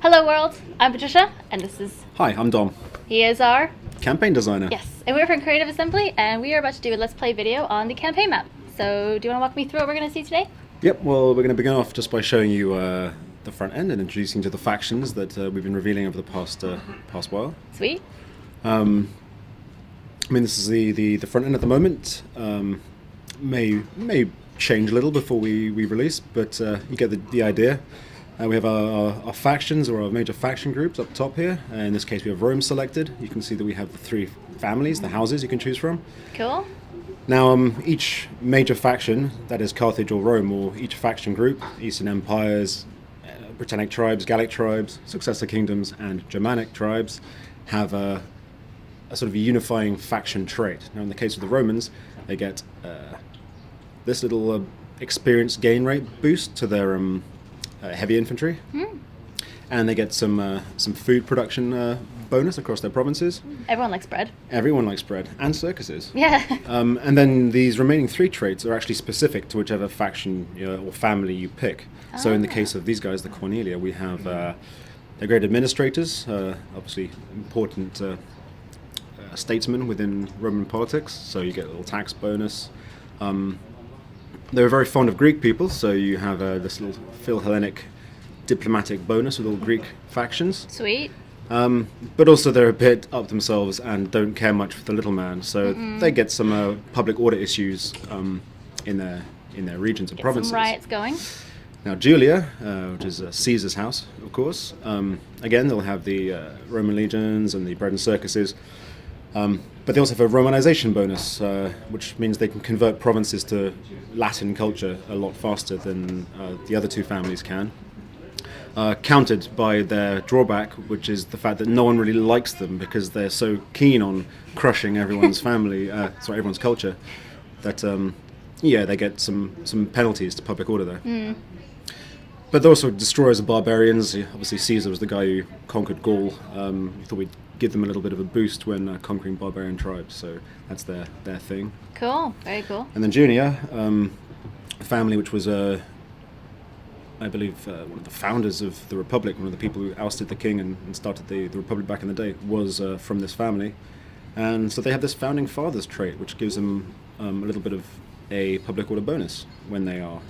Hello world, I'm Patricia, and this is... Hi, I'm Dom, He is our... campaign designer. Yes, and we're from Creative Assembly, and we are about to do a Let's Play video on the campaign map. So, do you want to walk me through what we're going to see today? Yep, well, we're going to begin off just by showing you the front end and introducing you to the factions that we've been revealing over the past while. Sweet. I mean, this is the front end at the moment. May change a little before we release, but you get the idea. We have our factions, or our major faction groups up top here. In this case, we have Rome selected. You can see that we have the three families, the houses you can choose from. Cool. Now, each major faction, that is Carthage or Rome, or each faction group, Eastern Empires, Britannic tribes, Gallic tribes, successor kingdoms, and Germanic tribes, have a sort of a unifying faction trait. Now, in the case of the Romans, they get this little experience gain rate boost to their heavy infantry, and they get some food production bonus across their provinces. Everyone likes bread. Everyone likes bread, and circuses. Yeah. And then these remaining three traits are actually specific to whichever faction or family you pick. So in the case of these guys, the Cornelia, we have they're great administrators, obviously important statesmen within Roman politics, so you get a little tax bonus. They're very fond of Greek people, so you have this little Phil-Hellenic diplomatic bonus with all Greek factions. Sweet. But also they're a bit up themselves and don't care much for the little man, so they get some public order issues in their regions and provinces. Some riots going. Now Julia, which is Caesar's house, of course, again they'll have the Roman legions and the bread and circuses, but they also have a Romanization bonus, which means they can convert provinces to Latin culture a lot faster than the other two families can. Countered by their drawback, which is the fact that no one really likes them because they're so keen on crushing everyone's everyone's culture, that they get some penalties to public order there. But they're also destroyers of barbarians. Obviously, Caesar was the guy who conquered Gaul. We thought we'd give them a little bit of a boost when conquering barbarian tribes, so that's their thing. Cool, very cool. And then Junia, a family which was I believe one of the founders of the Republic, one of the people who ousted the king and started the Republic back in the day, was from this family. And so they have this founding fathers trait, which gives them a little bit of a public order bonus when they are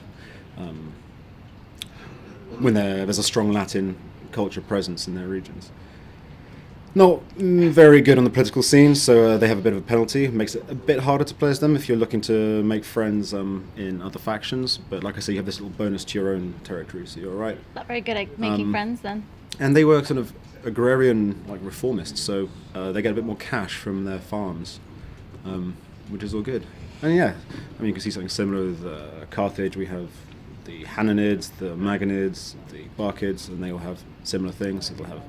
there's a strong Latin culture presence in their regions. Not very good on the political scene, so they have a bit of a penalty. It makes it a bit harder to play as them if you're looking to make friends in other factions. But like I say, you have this little bonus to your own territory, so you're all right. Not very good at making friends then. And they were sort of agrarian, like reformists, so they get a bit more cash from their farms, which is all good. And yeah, I mean, you can see something similar with Carthage. We have the Hananids, the Magonids, the Barkids, and they all have similar things. So they'll have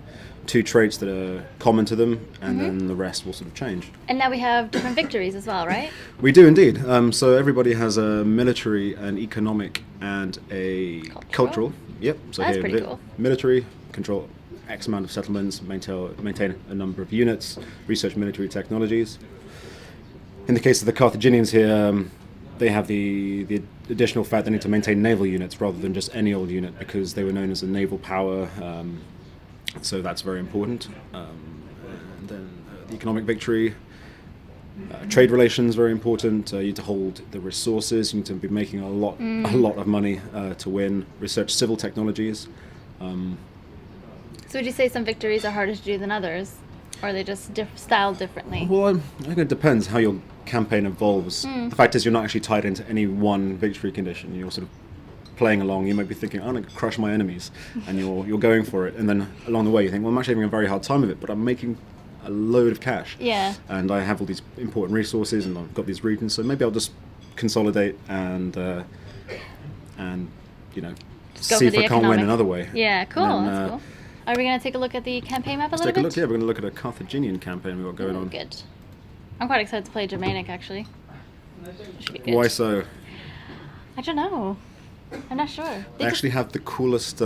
two traits that are common to them, and then the rest will sort of change. And now we have different victories as well, right? We do indeed. So everybody has a military, an economic, and a cultural. Yep. So That's here, pretty cool. Military, control X amount of settlements, maintain a number of units, research military technologies. In the case of the Carthaginians here, they have the additional fact they need to maintain naval units rather than just any old unit, because they were known as a naval power. So that's very important. And then the economic victory, trade relations, very important. You need to hold the resources. You need to be making a lot of money to win. Research civil technologies. So would you say some victories are harder to do than others? Or are they just styled differently? Well, I think it depends how your campaign evolves. The fact is, you're not actually tied into any one victory condition. You're sort of playing along. You might be thinking, I'm going to crush my enemies, and you're going for it. And then along the way, you think, well, I'm actually having a very hard time of it, but I'm making a load of cash. Yeah. And I have all these important resources, and I've got these regions, so maybe I'll just consolidate and see if I can't win another way. Yeah, cool. Then, that's cool. Are we going to take a look at the campaign map a little Let's bit? take a look. Yeah, we're going to look at a Carthaginian campaign we've got going on. Good. I'm quite excited to play Germanic, actually. Should be good. Why so? I don't know. I'm not sure. They actually have the coolest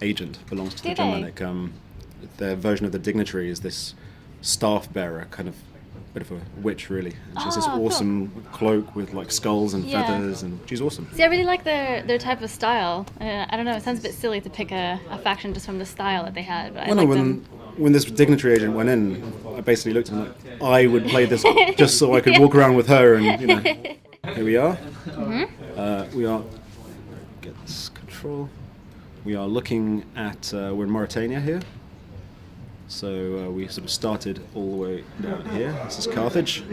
agent, belongs to the Germanic. Their version of the dignitary is this staff bearer, kind of bit of a witch, really. And she has this cool. awesome cloak with like skulls and Yeah. feathers, and she's awesome. See, I really like their type of style. I don't know, it sounds a bit silly to pick a faction just from the style that they had, but I Well, no, like them. when this dignitary agent went in, I basically looked at him like, I would play this just so I could walk around with her, and here we are. We are get this control. We are looking at we're in Mauritania here. So we sort of started all the way down here. This is Carthage,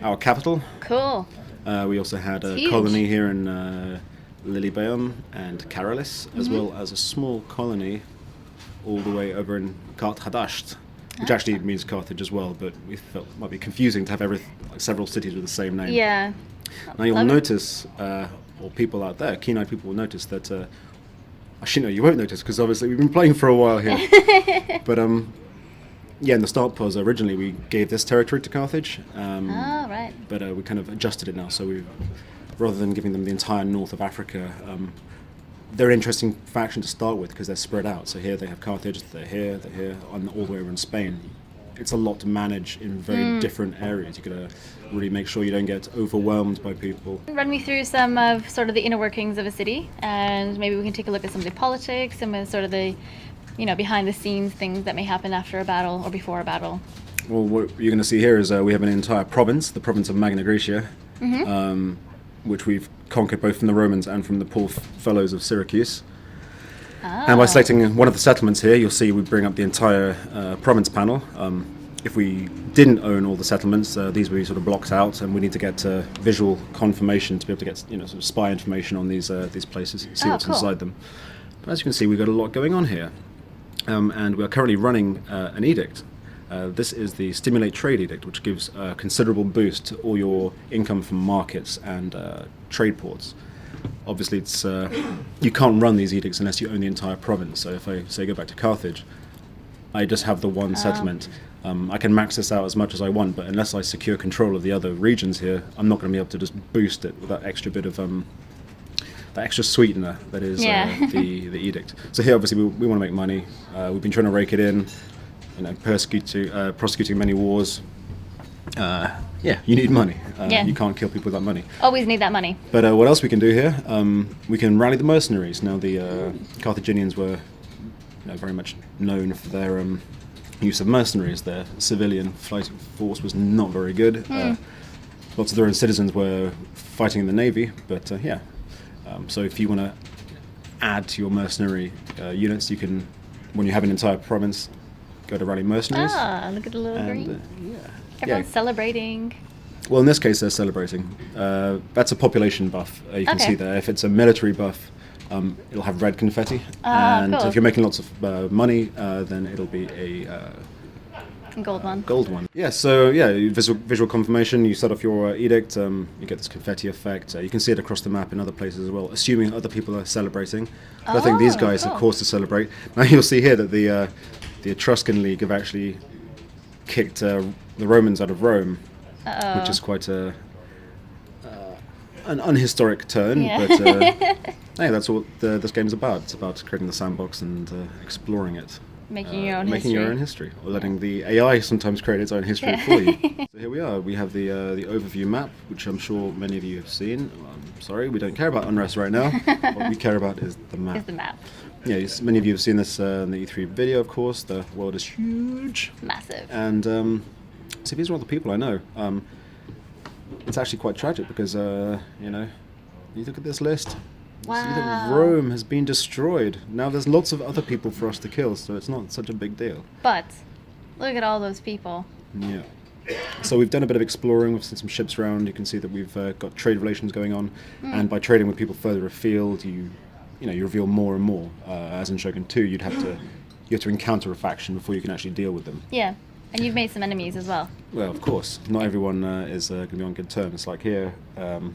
our capital. Cool. We also had a huge. colony here in Lilybaeum and Caralis, as well as a small colony all the way over in Kart Hadasht, which actually means Carthage as well, but we felt it might be confusing to have several cities with the same name. Yeah. Now you'll Love it. notice, or people out there, keen-eyed people will notice that, actually no, you won't notice, because obviously we've been playing for a while here. But yeah, in the start pause, originally we gave this territory to Carthage. Oh, right. But we kind of adjusted it now, so rather than giving them the entire north of Africa, they're an interesting faction to start with because they're spread out. So here they have Carthage, they're here, and all the way over in Spain. It's a lot to manage in very different areas. You've got to really make sure you don't get overwhelmed by people. Run me through some of sort of the inner workings of a city, and maybe we can take a look at some of the politics, some of sort of the, behind the scenes things that may happen after a battle or before a battle. Well, what you're going to see here is we have an entire province, the province of Magna Graecia, which we've conquered both from the Romans and from the poor fellows of Syracuse. And by selecting one of the settlements here, you'll see we bring up the entire province panel. If we didn't own all the settlements, these would be sort of blocked out, and we need to get visual confirmation to be able to get sort of spy information on these places, see what's cool. inside them. But as you can see, we've got a lot going on here, and we're currently running an edict. This is the Stimulate Trade Edict, which gives a considerable boost to all your income from markets and trade ports. Obviously, it's you can't run these edicts unless you own the entire province. So if I say go back to Carthage, I just have the one settlement. I can max this out as much as I want, but unless I secure control of the other regions here, I'm not going to be able to just boost it with that extra bit of that extra sweetener that is the edict. So here, obviously, we want to make money. We've been trying to rake it in, prosecuting many wars. Yeah, you need money. You can't kill people without money. Always need that money. But what else we can do here? We can rally the mercenaries. Now, the Carthaginians were very much known for their use of mercenaries. Their civilian fighting force was not very good. Lots of their own citizens were fighting in the navy, but so if you want to add to your mercenary units, you can, when you have an entire province, go to rally mercenaries. Ah, look at the little green. Everyone's Yeah. celebrating. Well, in this case, they're celebrating. That's a population buff. You can Okay. see there. If it's a military buff, it'll have red confetti. And cool. if you're making lots of money, then it'll be a Gold one. gold one. Yeah, so visual confirmation. You set off your edict. You get this confetti effect. You can see it across the map in other places as well, assuming other people are celebrating. But I think these guys cool. are caused to celebrate. Now you'll see here that the Etruscan League have actually kicked the Romans out of Rome, which is quite an unhistoric turn. Yeah. But hey, that's what this game's about. It's about creating the sandbox and exploring it. Making your own Making history. your own history, or letting the AI sometimes create its own history for you. So here we are. We have the overview map, which I'm sure many of you have seen. I'm sorry, we don't care about unrest right now. What we care about is the map. Is the map. Yeah, many of you have seen this in the E3 video, of course. The world is huge. Massive. And see, these are all the people I know. It's actually quite tragic because, you look at this list. You see that Wow. Rome has been destroyed. Now there's lots of other people for us to kill, so it's not such a big deal. But look at all those people. Yeah. So we've done a bit of exploring. We've seen some ships around. You can see that we've got trade relations going on, and by trading with people further afield, you reveal more and more. As in Shogun 2, you have to encounter a faction before you can actually deal with them. Yeah. And you've made some enemies as well. Well, of course, not everyone is going to be on good terms. Like here, the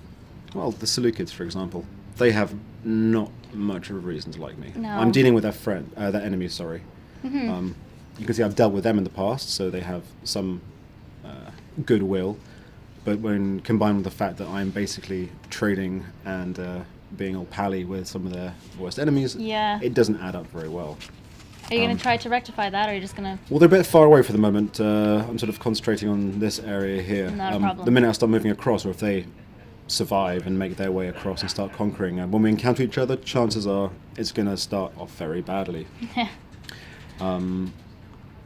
Seleucids, for example, they have not much of a reason to like me. No. I'm dealing with their enemy. Sorry. You can see I've dealt with them in the past, so they have some goodwill. But when combined with the fact that I'm basically trading and being all pally with some of their worst enemies, Yeah. it doesn't add up very well. Are you going to try to rectify that, or are you just going to... Well, they're a bit far away for the moment. I'm sort of concentrating on this area here. Not a problem. The minute I start moving across, or if they survive and make their way across and start conquering, when we encounter each other, chances are it's going to start off very badly. Cool. And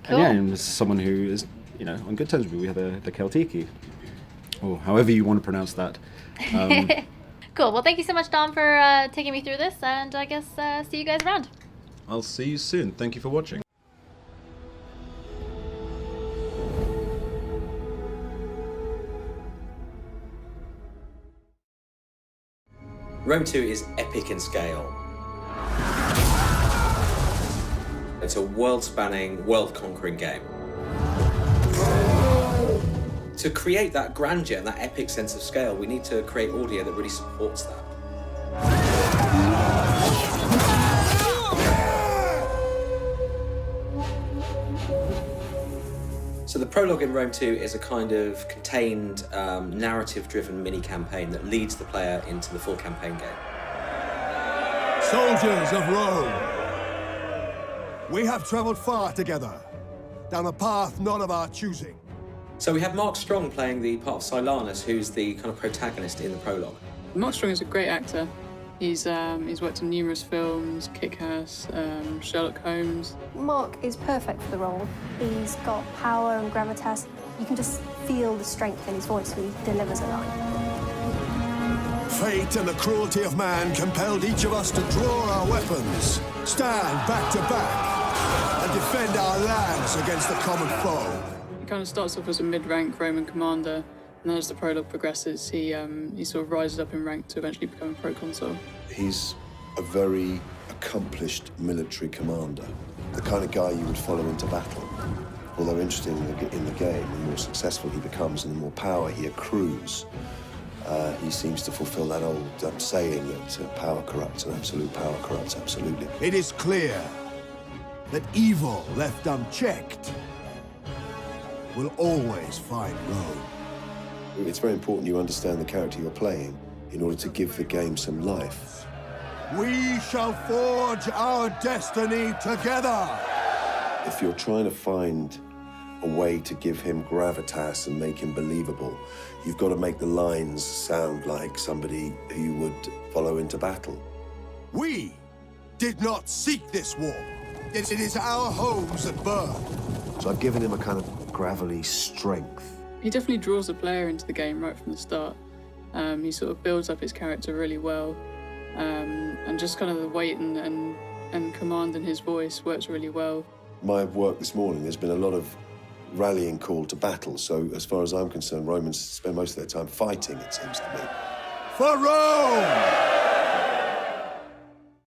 yeah, and as someone who is, on good terms with me, we have the Celtiki, or however you want to pronounce that. Cool. Well, thank you so much, Dom, for taking me through this, and I guess see you guys around. I'll see you soon. Thank you for watching. Rome 2 is epic in scale. It's a world-spanning, world-conquering game. To create that grandeur and that epic sense of scale, we need to create audio that really supports that. So the prologue in Rome 2 is a kind of contained, narrative-driven mini-campaign that leads the player into the full campaign game. Soldiers of Rome, we have travelled far together, down a path not of our choosing. So we have Mark Strong playing the part of Silanus, who's the kind of protagonist in the prologue. Mark Strong is a great actor. He's worked in numerous films, Kick-Ass, Sherlock Holmes. Mark is perfect for the role. He's got power and gravitas. You can just feel the strength in his voice when he delivers a line. Fate and the cruelty of man compelled each of us to draw our weapons, stand back to back, and defend our lands against the common foe. He kind of starts off as a mid-rank Roman commander, and then as the prologue progresses, he sort of rises up in rank to eventually become a proconsul. He's a very accomplished military commander, the kind of guy you would follow into battle. Although interesting in the game, the more successful he becomes and the more power he accrues, he seems to fulfill that old saying that power corrupts and absolute power corrupts absolutely. It is clear that evil left unchecked will always find Rome. It's very important you understand the character you're playing in order to give the game some life. We shall forge our destiny together! If you're trying to find a way to give him gravitas and make him believable, you've got to make the lines sound like somebody who you would follow into battle. We did not seek this war. It is our homes at birth. So I've given him a kind of gravelly strength. He definitely draws the player into the game right from the start. He sort of builds up his character really well, and just kind of the weight and command in his voice works really well. My work this morning, there's been a lot of rallying call to battle, so as far as I'm concerned, Romans spend most of their time fighting, it seems to me. For Rome!